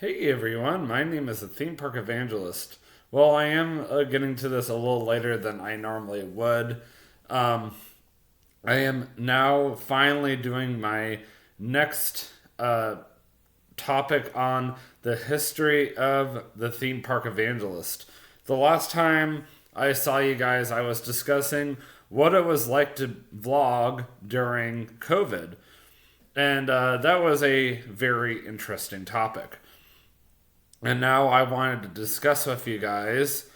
Hey everyone, my name is the Theme Park Evangelist. Well, I am getting to this a little later than I normally would. Um, I am now finally doing my next topic on the history of the Theme Park Evangelist. The last time I saw you guys, I was discussing what it was like to vlog during COVID. And that was a very interesting topic. And now I wanted to discuss with you guys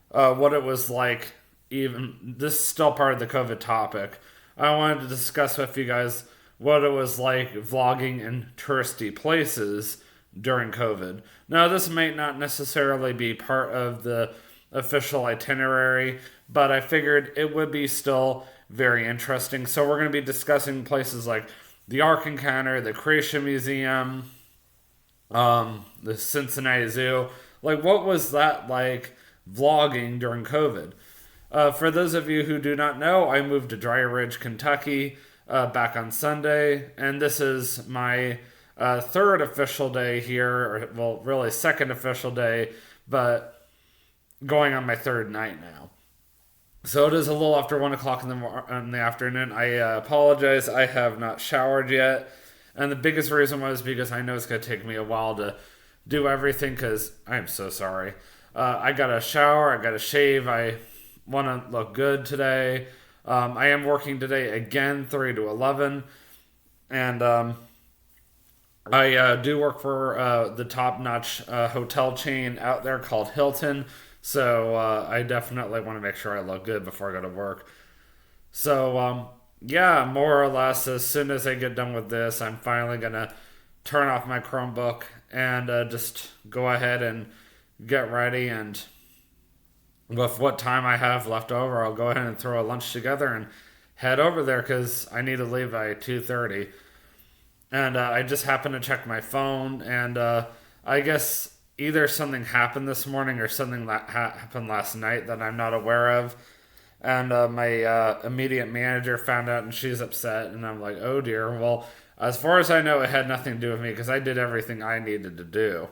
what it was like. Even this is still part of the COVID topic. I wanted to discuss with you guys what it was like vlogging in touristy places during COVID. Now, this might not necessarily be part of the official itinerary, but I figured it would be still very interesting. So, we're going to be discussing places like the Ark Encounter, the Creation Museum, the Cincinnati Zoo. Like, what was that like vlogging during COVID? For those of you who do not know, I moved to Dry Ridge, Kentucky back on Sunday, and this is my third official day here, or well, really second official day, but going on my third night now. So it is a little after 1 o'clock in the afternoon. I apologize. I have not showered yet. And the biggest reason was because I know it's going to take me a while to do everything because I'm so sorry. I got to shower. I got to shave. I want to look good today. I am working today again, 3 to 11. And I do work for the top notch hotel chain out there called Hilton. So I definitely want to make sure I look good before I go to work. So, yeah, more or less, as soon as I get done with this, I'm finally going to turn off my Chromebook and just go ahead and get ready. And with what time I have left over, I'll go ahead and throw a lunch together and head over there because I need to leave by 2:30. And I just happened to check my phone, and I guess either something happened this morning or something that happened last night that I'm not aware of. And my immediate manager found out, and she's upset. And I'm like, oh dear. Well, as far as I know, it had nothing to do with me because I did everything I needed to do,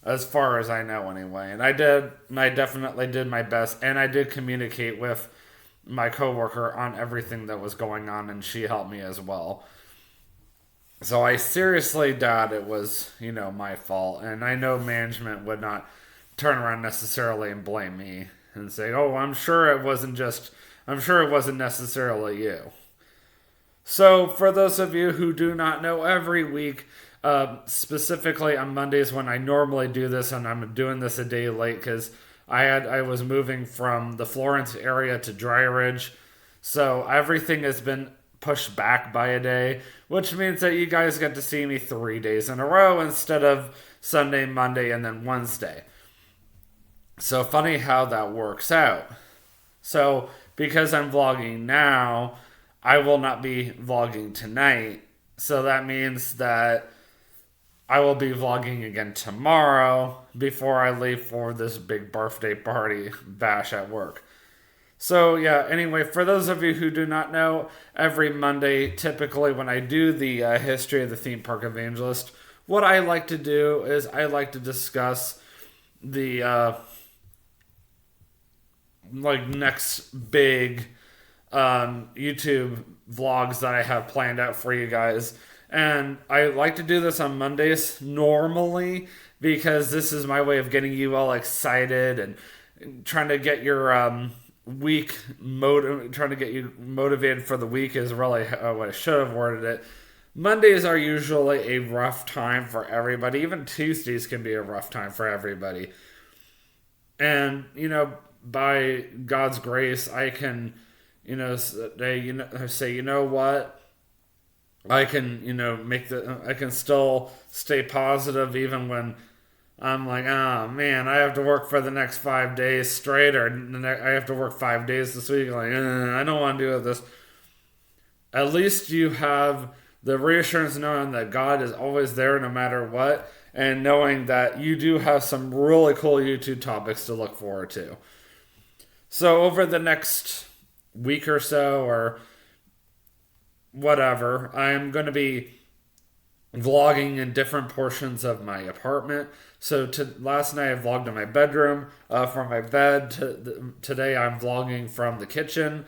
as far as I know, anyway. And I did, and I definitely did my best. And I did communicate with my coworker on everything that was going on, and she helped me as well. So I seriously doubt it was, my fault. And I know management would not turn around necessarily and blame me and say, "Oh, I'm sure it wasn't necessarily you." So for those of you who do not know, every week, specifically on Mondays when I normally do this, and I'm doing this a day late because I was moving from the Florence area to Dry Ridge, so everything has been pushed back by a day, which means that you guys get to see me 3 days in a row instead of Sunday, Monday, and then Wednesday. So funny how that works out. So because I'm vlogging now, I will not be vlogging tonight. So that means that I will be vlogging again tomorrow before I leave for this big birthday party bash at work. So, yeah, anyway, for those of you who do not know, every Monday, typically when I do the history of the Theme Park Evangelist, what I like to do is I like to discuss the next big YouTube vlogs that I have planned out for you guys. And I like to do this on Mondays normally because this is my way of getting you all excited and trying to get your trying to get you motivated for the week is really what I should have worded it. Mondays are usually a rough time for everybody. Even Tuesdays can be a rough time for everybody. And, by God's grace, I can, say, you know what? I can, I can still stay positive even when I'm like, oh man, I have to work for the next 5 days straight, or I have to work 5 days this week. Like, I don't want to do this. At least you have the reassurance knowing that God is always there no matter what, and knowing that you do have some really cool YouTube topics to look forward to. So over the next week or so, or whatever, I'm going to be vlogging in different portions of my apartment. So last night I vlogged in my bedroom from my bed. Today I'm vlogging from the kitchen.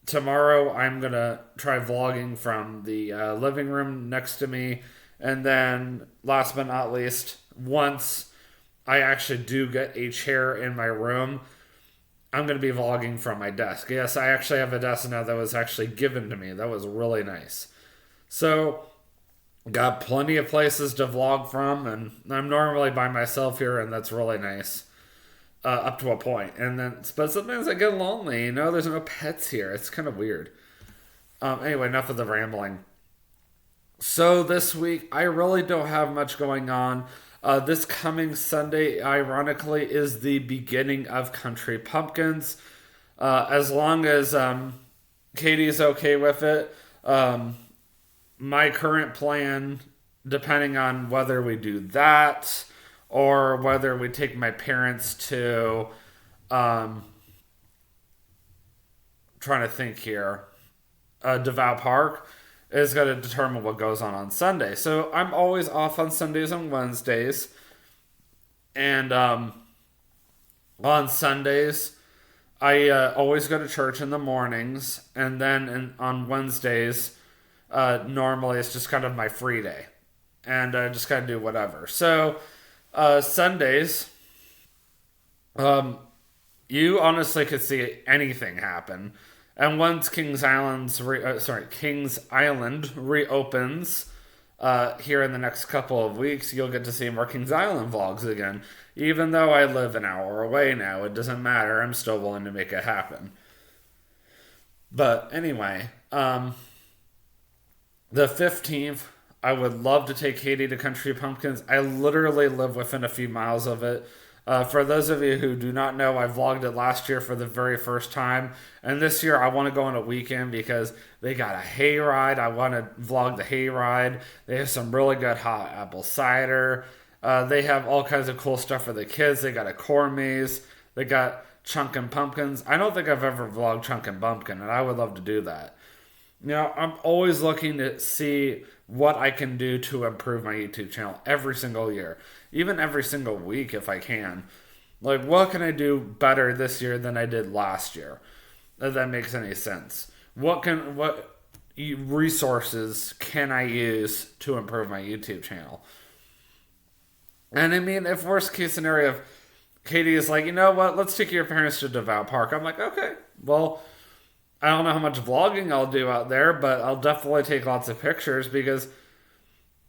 Tomorrow I'm gonna try vlogging from the living room next to me. And then last but not least, once I actually do get a chair in my room, I'm going to be vlogging from my desk. Yes, I actually have a desk now that was actually given to me. That was really nice. So, got plenty of places to vlog from, and I'm normally by myself here, and that's really nice. Up to a point. And then, but sometimes I get lonely, there's no pets here. It's kind of weird. Anyway, enough of the rambling. So this week, I really don't have much going on. This coming Sunday, ironically, is the beginning of Country Pumpkins. As long as Katie's okay with it, my current plan, depending on whether we do that or whether we take my parents to, trying to think here, Devout Park, is going to determine what goes on Sunday. So I'm always off on Sundays and Wednesdays. And on Sundays, I always go to church in the mornings. And then on Wednesdays, normally it's just kind of my free day. And I just kind of do whatever. So Sundays, you honestly could see anything happen. And once Kings Island reopens here in the next couple of weeks, you'll get to see more Kings Island vlogs again. Even though I live an hour away now, it doesn't matter. I'm still willing to make it happen. But anyway, the 15th, I would love to take Katie to Country Pumpkins. I literally live within a few miles of it. For those of you who do not know, I vlogged it last year for the very first time. And this year I want to go on a weekend because they got a hayride. I want to vlog the hayride. They have some really good hot apple cider. They have all kinds of cool stuff for the kids. They got a corn maze. They got Chunkin' Pumpkins. I don't think I've ever vlogged Chunkin' Pumpkin, and I would love to do that. I'm always looking to see what I can do to improve my YouTube channel every single year. Even every single week if I can. Like, what can I do better this year than I did last year? If that makes any sense. What resources can I use to improve my YouTube channel? And I mean, if worst case scenario, if Katie is like, you know what, let's take your parents to Devout Park. I'm like, okay, well, I don't know how much vlogging I'll do out there, but I'll definitely take lots of pictures because,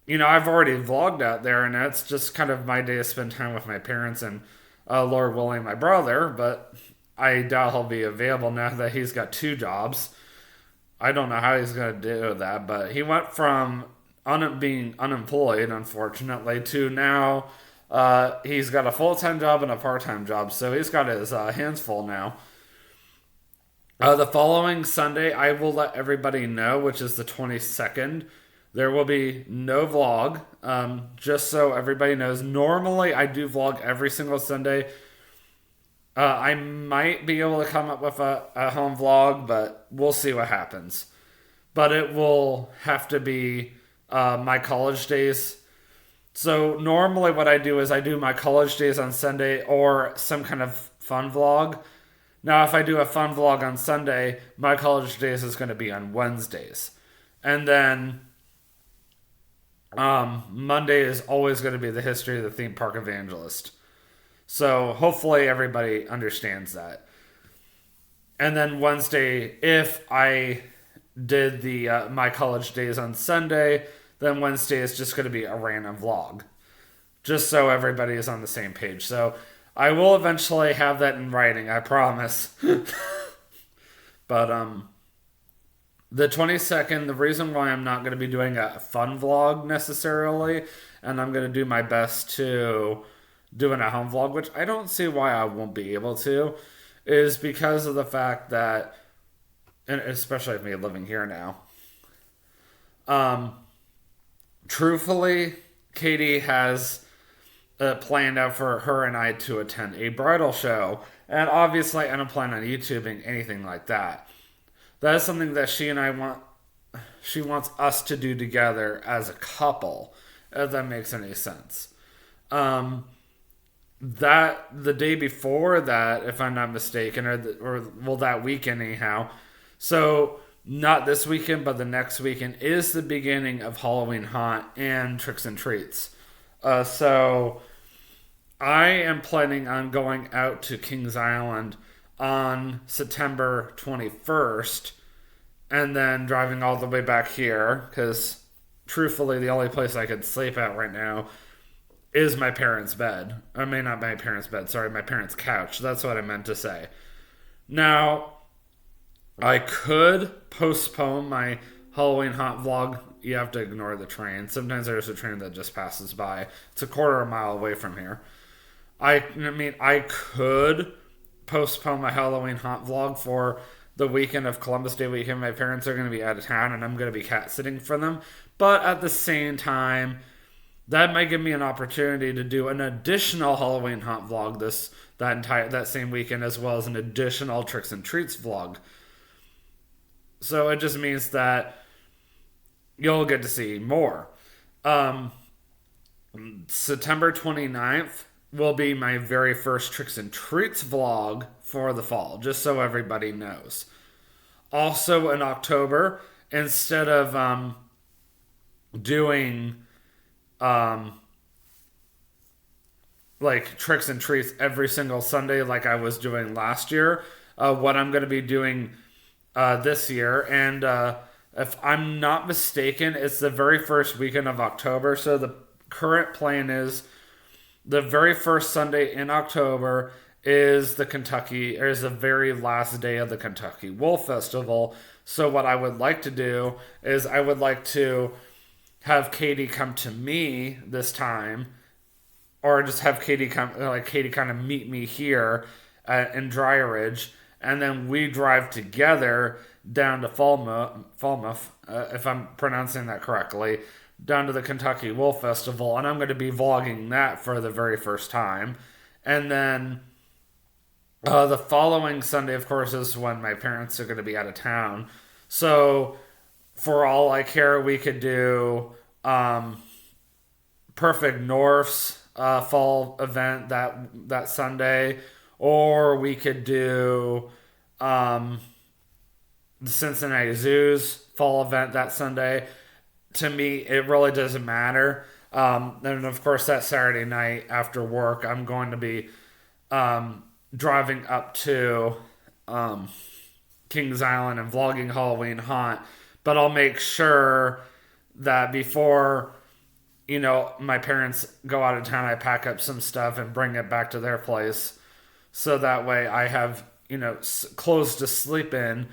I've already vlogged out there, and that's just kind of my day to spend time with my parents and, Lord willing, my brother, but I doubt he'll be available now that he's got 2 jobs. I don't know how he's going to do that, but he went from being unemployed, unfortunately, to now he's got a full-time job and a part-time job, so he's got his hands full now. The following Sunday, I will let everybody know, which is the 22nd. There will be no vlog, just so everybody knows. Normally, I do vlog every single Sunday. I might be able to come up with a home vlog, but we'll see what happens. But it will have to be my college days. So normally what I do is I do my college days on Sunday or some kind of fun vlog. Now, if I do a fun vlog on Sunday, my college days is going to be on Wednesdays. And then Monday is always going to be the history of the theme park evangelist. So hopefully everybody understands that. And then Wednesday, if I did the my college days on Sunday, then Wednesday is just going to be a random vlog. Just so everybody is on the same page. So I will eventually have that in writing, I promise. But the 22nd, the reason why I'm not going to be doing a fun vlog necessarily, and I'm going to do my best to doing a home vlog, which I don't see why I won't be able to, is because of the fact that, and especially with me living here now, truthfully, Katie has planned out for her and I to attend a bridal show, and obviously I don't plan on YouTubing anything like that. That is something that she and I she wants us to do together as a couple, if that makes any sense. Um, that the day before that, if I'm not mistaken, or well, that weekend anyhow. So not this weekend, but the next weekend is the beginning of Halloween Haunt and Tricks and Treats. So I am planning on going out to Kings Island on September 21st and then driving all the way back here because truthfully the only place I could sleep at right now is my parents' bed. I mean, not my parents' bed, sorry, my parents' couch. That's what I meant to say. Now, I could postpone my Halloween Haunt vlog. You have to ignore the train. Sometimes there's a train that just passes by. It's a quarter of a mile away from here. I mean, I could postpone my Halloween Haunt vlog for the weekend of Columbus Day weekend. My parents are going to be out of town and I'm going to be cat sitting for them. But at the same time, that might give me an opportunity to do an additional Halloween Haunt vlog that same weekend, as well as an additional Tricks and Treats vlog. So it just means that you'll get to see more. September 29th will be my very first Tricks and Treats vlog for the fall, just so everybody knows. Also in October, instead of doing like Tricks and Treats every single Sunday like I was doing last year, what I'm going to be doing this year, and if I'm not mistaken, it's the very first weekend of October, so the current plan is the very first Sunday in October is the very last day of the Kentucky Wolf Festival. So what I would like to do is I would like to have Katie come to me this time, or just have Katie kind of meet me here in Dry Ridge, and then we drive together down to Falmouth, if I'm pronouncing that correctly, down to the Kentucky Wolf Festival, and I'm going to be vlogging that for the very first time. And then the following Sunday, of course, is when my parents are going to be out of town. So for all I care, we could do Perfect North's fall event that Sunday, or we could do the Cincinnati Zoo's fall event that Sunday. To me, it really doesn't matter. And of course, that Saturday night after work, I'm going to be driving up to Kings Island and vlogging Halloween Haunt. But I'll make sure that before, my parents go out of town, I pack up some stuff and bring it back to their place. So that way I have, clothes to sleep in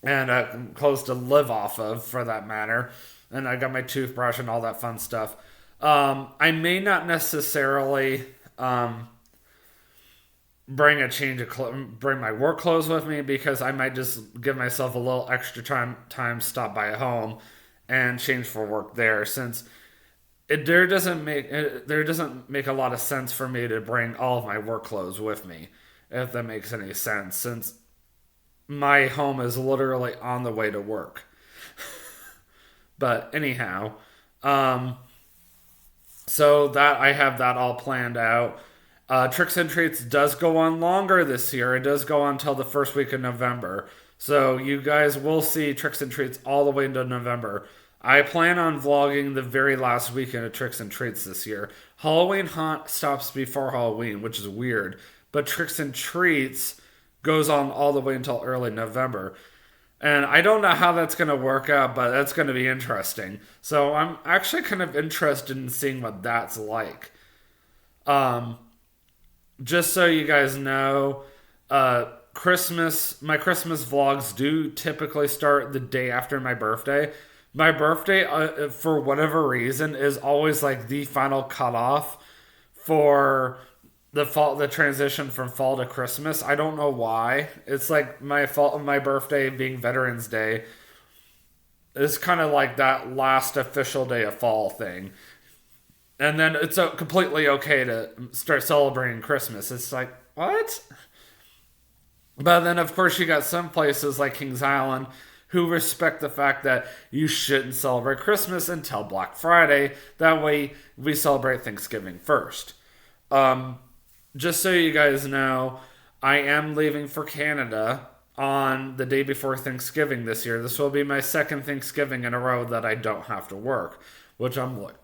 and clothes to live off of, for that matter. And I got my toothbrush and all that fun stuff. I may not necessarily bring my work clothes with me, because I might just give myself a little extra time stop by home and change for work there, since there doesn't make a lot of sense for me to bring all of my work clothes with me, if that makes any sense, since my home is literally on the way to work. But anyhow, so that I have that all planned out. Tricks and Treats does go on longer this year. It does go on until the first week of November. So you guys will see Tricks and Treats all the way into November. I plan on vlogging the very last weekend of Tricks and Treats this year. Halloween Haunt stops before Halloween, which is weird. But Tricks and Treats goes on all the way until early November. And I don't know how that's going to work out, but that's going to be interesting. So I'm actually kind of interested in seeing what that's like. Just so you guys know, my Christmas vlogs do typically start the day after my birthday. My birthday, for whatever reason, is always like the final cutoff for the transition from fall to Christmas. I don't know why. It's like my birthday being Veterans Day is kind of like that last official day of fall thing. And then it's completely okay to start celebrating Christmas. It's like, what? But then, of course, you got some places like Kings Island who respect the fact that you shouldn't celebrate Christmas until Black Friday. That way, we celebrate Thanksgiving first. Just so you guys know, I am leaving for Canada on the day before Thanksgiving this year. This will be my second Thanksgiving in a row that I don't have to work, which I'm like,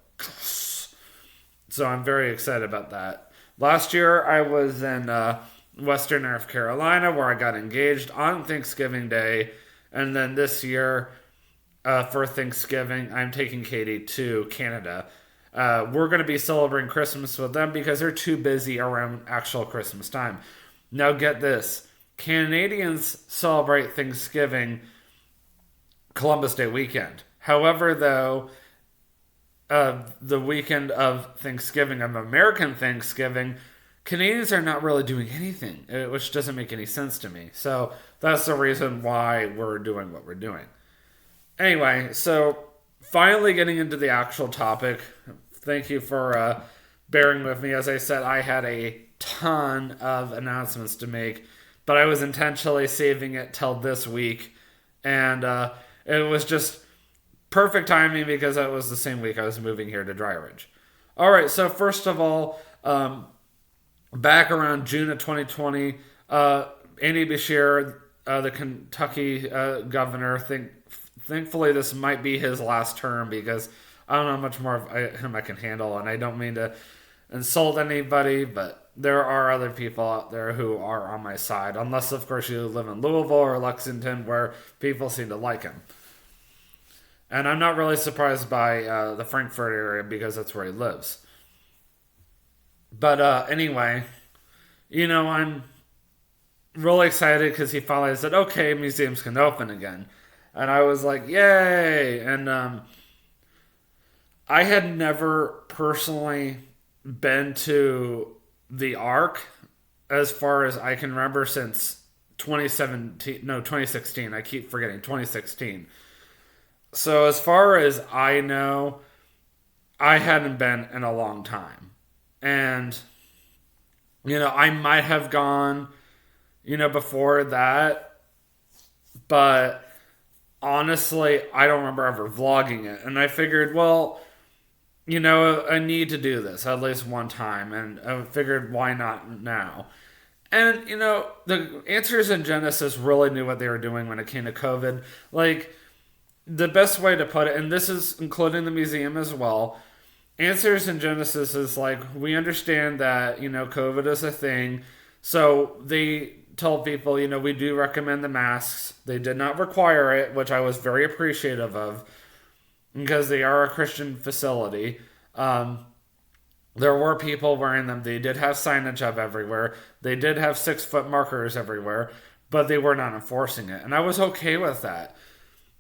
so I'm very excited about that. Last year, I was in Western North Carolina where I got engaged on Thanksgiving Day. And then this year, for Thanksgiving, I'm taking Katie to Canada. We're going to be celebrating Christmas with them because they're too busy around actual Christmas time. Now, get this. Canadians celebrate Thanksgiving Columbus Day weekend. However, though, the weekend of Thanksgiving, of American Thanksgiving, Canadians are not really doing anything, which doesn't make any sense to me. So that's the reason why we're doing what we're doing. Anyway, so finally getting into the actual topic. Thank you for bearing with me. As I said, I had a ton of announcements to make, but I was intentionally saving it till this week. And it was just perfect timing because it was the same week I was moving here to Dry Ridge. All right, so first of all, back around June of 2020, Andy Beshear, the Kentucky governor, thankfully this might be his last term because I don't know how much more of him I can handle, and I don't mean to insult anybody, but there are other people out there who are on my side, unless of course you live in Louisville or Lexington where people seem to like him. And I'm not really surprised by the Frankfurt area because that's where he lives. But anyway, I'm really excited because he finally said, okay, museums can open again. And I was like, yay! And I had never personally been to the Ark as far as I can remember since 2016. I keep forgetting, 2016. So as far as I know, I hadn't been in a long time. And, I might have gone, before that. But honestly, I don't remember ever vlogging it. And I figured, well, I need to do this at least one time. And I figured, why not now? And, the Answers in Genesis really knew what they were doing when it came to COVID. Like, the best way to put it, and this is including the museum as well, Answers in Genesis is like, we understand that, COVID is a thing. So they told people, we do recommend the masks. They did not require it, which I was very appreciative of because they are a Christian facility. There were people wearing them. They did have signage up everywhere. They did have 6-foot markers everywhere, but they were not enforcing it. And I was okay with that.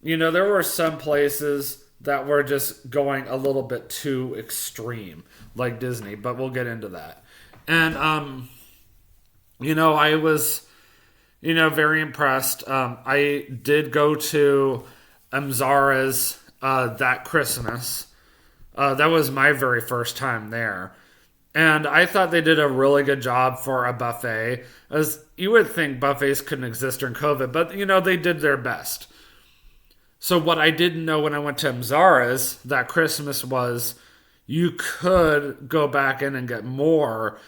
There were some places that were just going a little bit too extreme, like Disney, but we'll get into that. And, I was, very impressed. I did go to Zara's that Christmas. That was my very first time there. And I thought they did a really good job for a buffet. As you would think buffets couldn't exist during COVID, but, they did their best. So what I didn't know when I went to Zara's that Christmas was you could go back in and get more,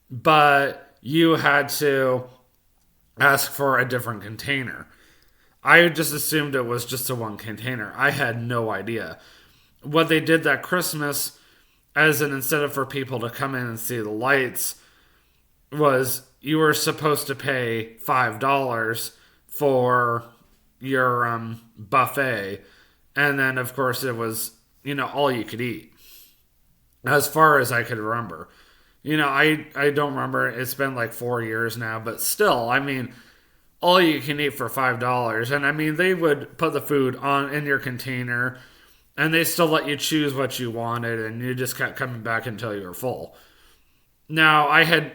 but you had to ask for a different container. I just assumed it was just a one container. I had no idea. What they did that Christmas, as an incentive for people to come in and see the lights, was you were supposed to pay $5 for your buffet, and then of course it was all you could eat as far as I could remember. I don't remember, it's been like 4 years now, but still, all you can eat for $5. And they would put the food in your container and they still let you choose what you wanted, and you just kept coming back until you were full. Now, I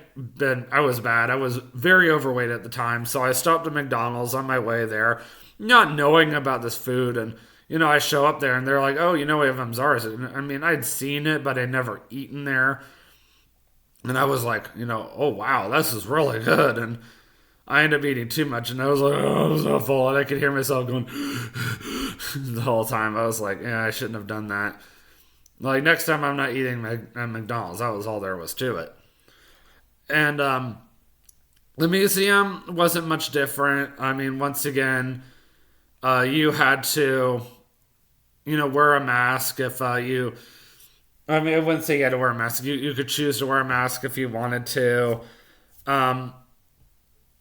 was bad. I was very overweight at the time, so I stopped at McDonald's on my way there, not knowing about this food. And, I show up there and they're like, oh, we have Zara's. I'd seen it, but I'd never eaten there. And I was like, oh, wow, this is really good. And I ended up eating too much, and I was like, oh, I was so full, and I could hear myself going the whole time. I was like, yeah, I shouldn't have done that. Like, next time I'm not eating at McDonald's. That was all there was to it. And the museum wasn't much different. I mean, once again, you had to, wear a mask if you. I mean, I wouldn't say you had to wear a mask. You could choose to wear a mask if you wanted to. Um,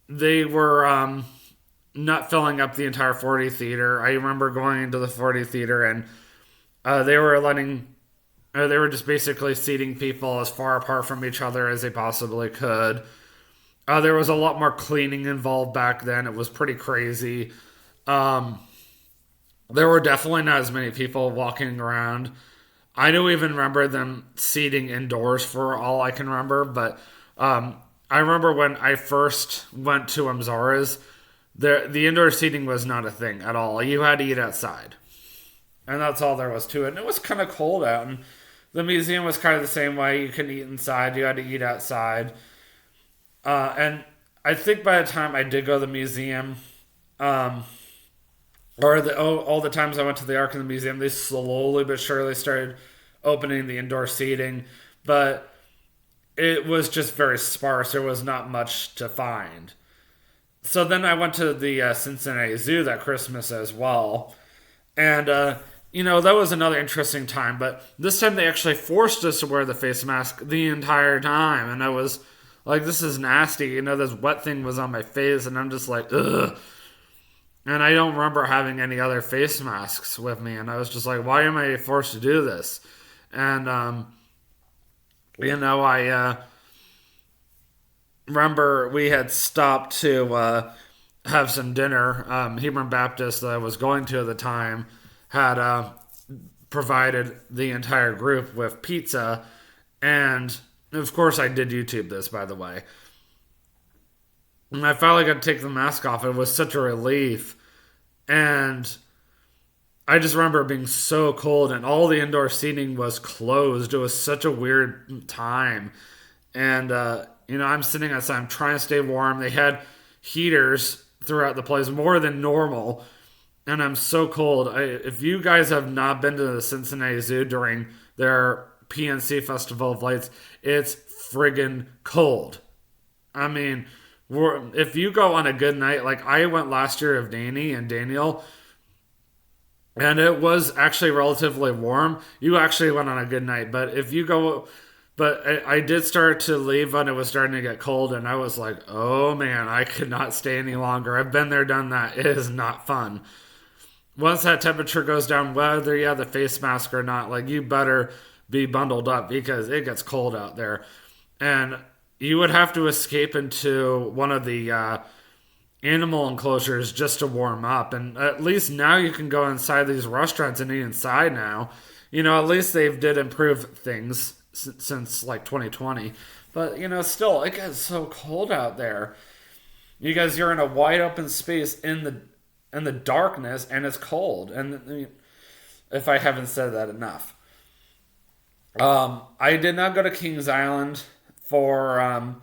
they were not filling up the entire 40 theater. I remember going into the 40 theater and they were letting. They were just basically seating people as far apart from each other as they possibly could. There was a lot more cleaning involved back then. It was pretty crazy. Um, there were definitely not as many people walking around. I don't even remember them seating indoors for all I can remember, but I remember when I first went to Amzara's, the indoor seating was not a thing at all. You had to eat outside, and that's all there was to it. And it was kind of cold out, and the museum was kind of the same way. You couldn't eat inside; you had to eat outside. And I think by the time I did go to the museum, um, all the times I went to the Ark in the museum, they slowly but surely started opening the indoor seating, but it was just very sparse. There was not much to find. So then I went to the Cincinnati Zoo that Christmas as well, and that was another interesting time. But this time they actually forced us to wear the face mask the entire time, and I was like, "This is nasty." This wet thing was on my face, and I'm just like, "Ugh." And I don't remember having any other face masks with me. And I was just like, why am I forced to do this? And, I remember we had stopped to have some dinner. Hebron Baptist that I was going to at the time had provided the entire group with pizza. And, of course, I did YouTube this, by the way. And I finally got to take the mask off. It was such a relief. And I just remember it being so cold and all the indoor seating was closed. It was such a weird time. And, I'm sitting outside. I'm trying to stay warm. They had heaters throughout the place, more than normal. And I'm so cold. If you guys have not been to the Cincinnati Zoo during their PNC Festival of Lights, it's friggin' cold. I mean, if you go on a good night, like I went last year with Danny and Daniel, and it was actually relatively warm. You actually went on a good night, but if you go, but I did start to leave when it was starting to get cold, and I was like, oh man, I could not stay any longer. I've been there, done that. It is not fun. Once that temperature goes down, whether you have the face mask or not, like you better be bundled up because it gets cold out there. And you would have to escape into one of the animal enclosures just to warm up. And at least now you can go inside these restaurants and eat inside now. At least they did improve things since like 2020. But, still, it gets so cold out there. You guys, you're in a wide open space in the darkness, and it's cold. And if I haven't said that enough. I did not go to Kings Island for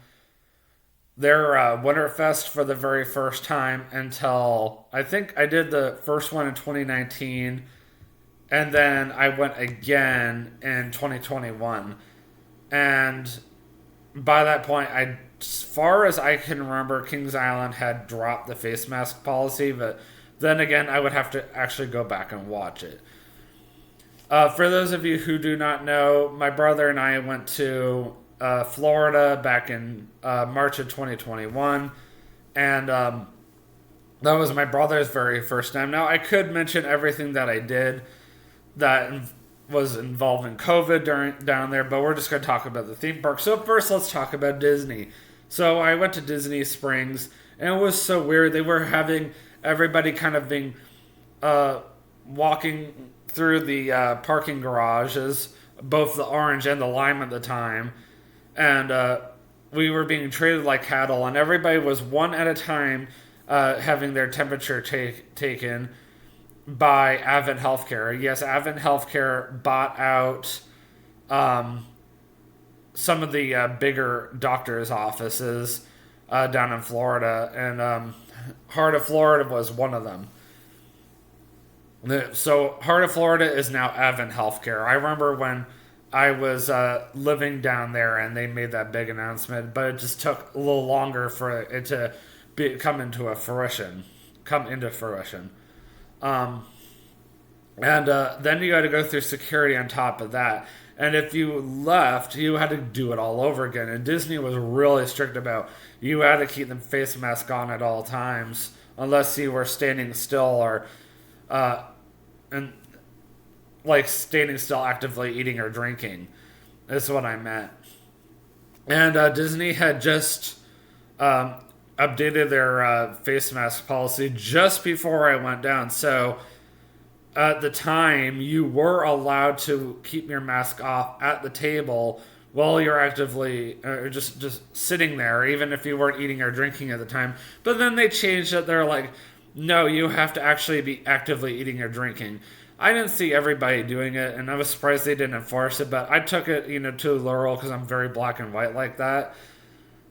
their Winterfest for the very first time until I think I did the first one in 2019, and then I went again in 2021. And by that point, as far as I can remember, Kings Island had dropped the face mask policy, but then again, I would have to actually go back and watch it. For those of you who do not know, my brother and I went to Florida back in March of 2021, and that was my brother's very first time. Now, I could mention everything that I did that was involving COVID down there, but we're just going to talk about the theme park. So first, let's talk about Disney. So I went to Disney Springs, and it was so weird. They were having everybody kind of being walking through the parking garages, both the orange and the lime at the time, and we were being treated like cattle, and everybody was one at a time having their temperature taken by Advent Healthcare. Yes, Advent Healthcare bought out some of the bigger doctors' offices, down in Florida, and Heart of Florida was one of them. So Heart of Florida is now Advent Healthcare. I remember when I was living down there and they made that big announcement, but it just took a little longer for it to come into fruition. Come into fruition. Um, and then you got to go through security on top of that. And if you left, you had to do it all over again. And Disney was really strict about you had to keep the face mask on at all times, unless you were standing still or uh, and like standing still, actively eating or drinking. Is what I meant. And Disney had just um, updated their face mask policy just before I went down. So at the time, you were allowed to keep your mask off at the table while you're actively just sitting there, even if you weren't eating or drinking at the time. But then they changed it. They're like, no, you have to actually be actively eating or drinking. I didn't see everybody doing it, and I was surprised they didn't enforce it. But I took it, to Laurel because I'm very black and white like that.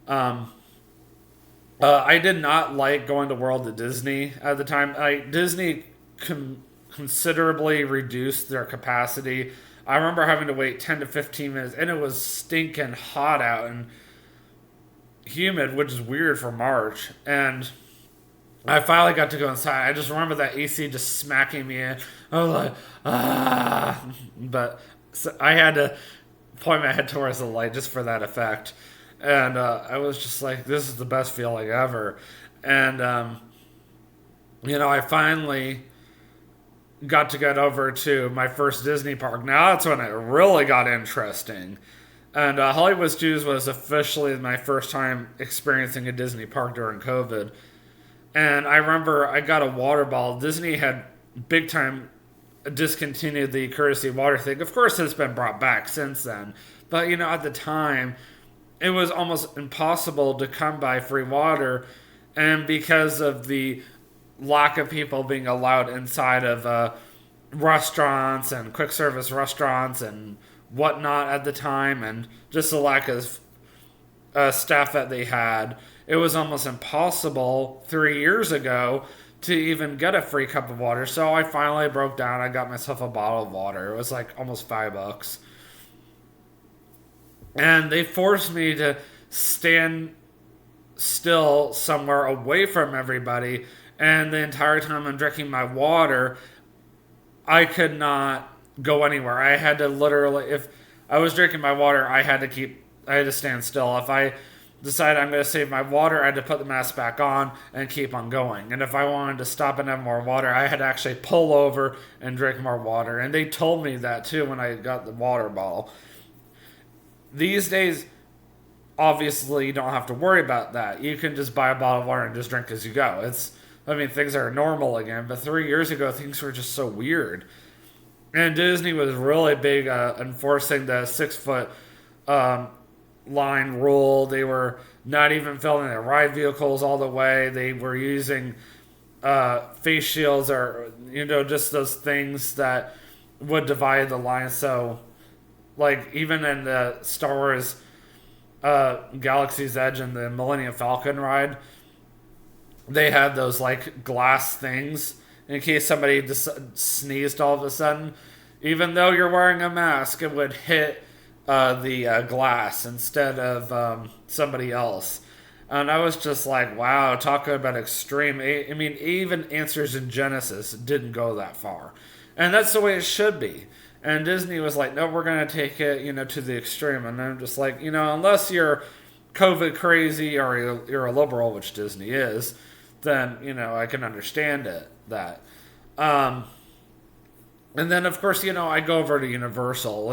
Um, I did not like going to World of Disney at the time. Disney considerably reduced their capacity. I remember having to wait 10 to 15 minutes, and it was stinking hot out and humid, which is weird for March. And I finally got to go inside. I just remember that AC just smacking me in. I was like, ah. But so I had to point my head towards the light just for that effect. And I was just like, this is the best feeling ever. And, I finally got to get over to my first Disney park. Now that's when it really got interesting. And Hollywood Studios was officially my first time experiencing a Disney park during COVID. And I remember I got a water bottle. Disney had big time discontinued the courtesy water thing. Of course, it's been brought back since then. But, at the time, it was almost impossible to come by free water. And because of the lack of people being allowed inside of restaurants and quick service restaurants and whatnot at the time, and just the lack of staff that they had, it was almost impossible 3 years ago to even get a free cup of water. So I finally broke down. I got myself a bottle of water. It was like almost $5. And they forced me to stand still somewhere away from everybody. And the entire time I'm drinking my water, I could not go anywhere. I had to literally, if I was drinking my water, I had to stand still. If I decided I'm going to save my water, I had to put the mask back on and keep on going. And if I wanted to stop and have more water, I had to actually pull over and drink more water. And they told me that too when I got the water bottle. These days, obviously, you don't have to worry about that. You can just buy a bottle of water and just drink as you go. Things are normal again. But 3 years ago, things were just so weird. And Disney was really big enforcing the 6 foot line rule. They were not even filling their ride vehicles all the way. They were using face shields or, just those things that would divide the line. So, like, even in the Star Wars Galaxy's Edge and the Millennium Falcon ride, they had those, like, glass things in case somebody just sneezed all of a sudden. Even though you're wearing a mask, it would hit the glass instead of somebody else. And I was just like, wow, talking about extreme. I mean, even Answers in Genesis didn't go that far. And that's the way it should be. And Disney was like, no, we're going to take it, to the extreme. And I'm just like, unless you're COVID crazy or you're a liberal, which Disney is, then, I can understand that. And then, of course, I go over to Universal,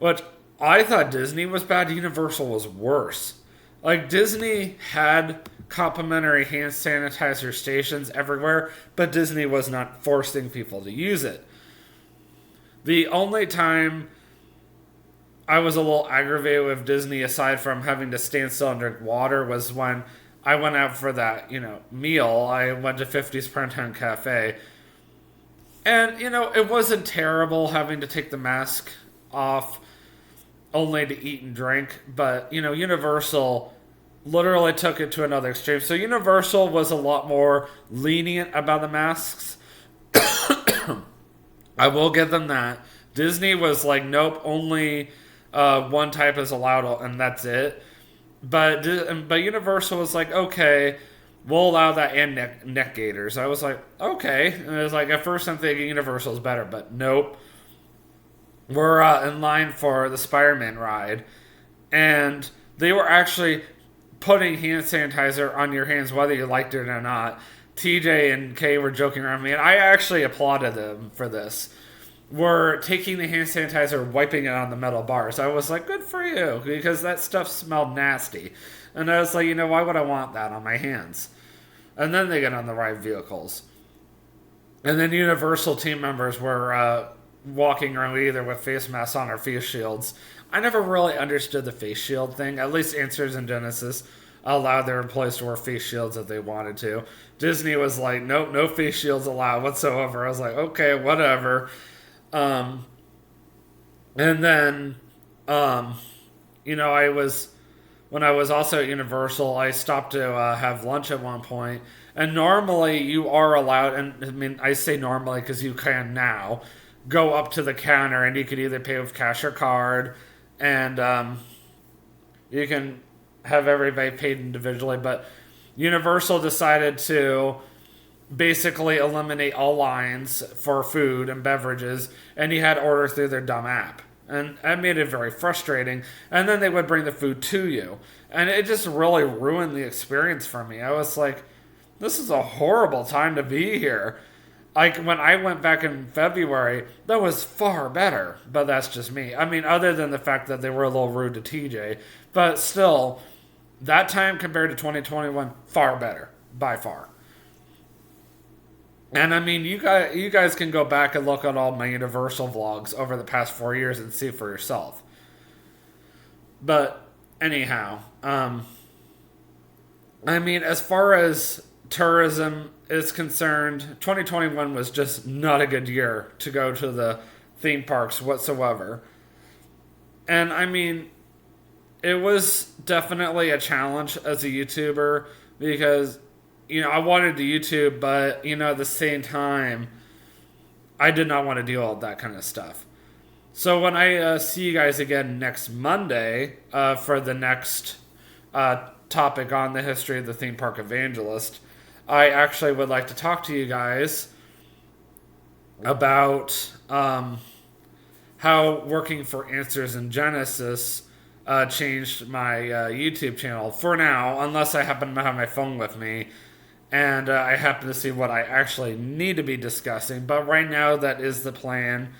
which I thought Disney was bad. Universal was worse. Like, Disney had complimentary hand sanitizer stations everywhere, but Disney was not forcing people to use it. The only time I was a little aggravated with Disney, aside from having to stand still and drink water, was when I went out for that, meal. I went to 50's Primetime Cafe. And, it wasn't terrible having to take the mask off only to eat and drink. But, Universal literally took it to another extreme. So Universal was a lot more lenient about the masks. I will give them that. Disney was like, nope, only one type is allowed, and that's it. But Universal was like, okay, we'll allow that and neck gaiters. I was like, okay. And it was like, at first I'm thinking Universal is better, but nope. We're in line for the Spider-Man ride, and they were actually putting hand sanitizer on your hands whether you liked it or not. TJ and Kay were joking around me, and I actually applauded them for this. Were taking the hand sanitizer, wiping it on the metal bars. I was like, good for you, because that stuff smelled nasty. And I was like, why would I want that on my hands? And then they get on the ride vehicles. And then Universal team members were walking around either with face masks on or face shields. I never really understood the face shield thing. At least Answers in Genesis allowed their employees to wear face shields if they wanted to. Disney was like, nope, no face shields allowed whatsoever. I was like, okay, whatever. And then, when I was also at Universal, I stopped to have lunch at one point. And normally you are allowed, and I mean, I say normally because you can now, go up to the counter and you could either pay with cash or card. And you can have everybody paid individually. But Universal decided to basically eliminate all lines for food and beverages, and you had to order through their dumb app. And that made it very frustrating. And then they would bring the food to you. And it just really ruined the experience for me. I was like, this is a horrible time to be here. Like, when I went back in February, that was far better. But that's just me. I mean, other than the fact that they were a little rude to TJ. But still, that time compared to 2021, far better. By far. And I mean, you guys can go back and look at all my Universal vlogs over the past 4 years and see for yourself. But anyhow, I mean, as far as tourism is concerned, 2021 was just not a good year to go to the theme parks whatsoever. And I mean, it was definitely a challenge as a YouTuber because I wanted to YouTube, but, at the same time, I did not want to deal with that kind of stuff. So when I see you guys again next Monday for the next topic on the history of the theme park Evangelist, I actually would like to talk to you guys about how working for Answers in Genesis changed my YouTube channel. For now, unless I happen to have my phone with me, and I happen to see what I actually need to be discussing. But right now, that is the plan,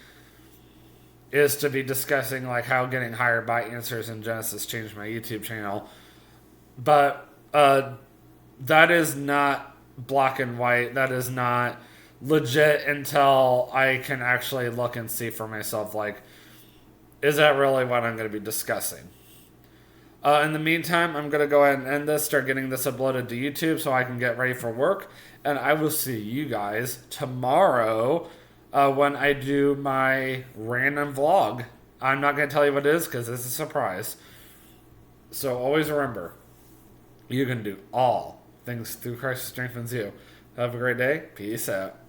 is to be discussing like how getting hired by Answers in Genesis changed my YouTube channel. But that is not black and white. That is not legit until I can actually look and see for myself, like, is that really what I'm going to be discussing? In the meantime, I'm going to go ahead and end this, start getting this uploaded to YouTube so I can get ready for work. And I will see you guys tomorrow when I do my random vlog. I'm not going to tell you what it is because it's a surprise. So always remember, you can do all things through Christ who strengthens you. Have a great day. Peace out.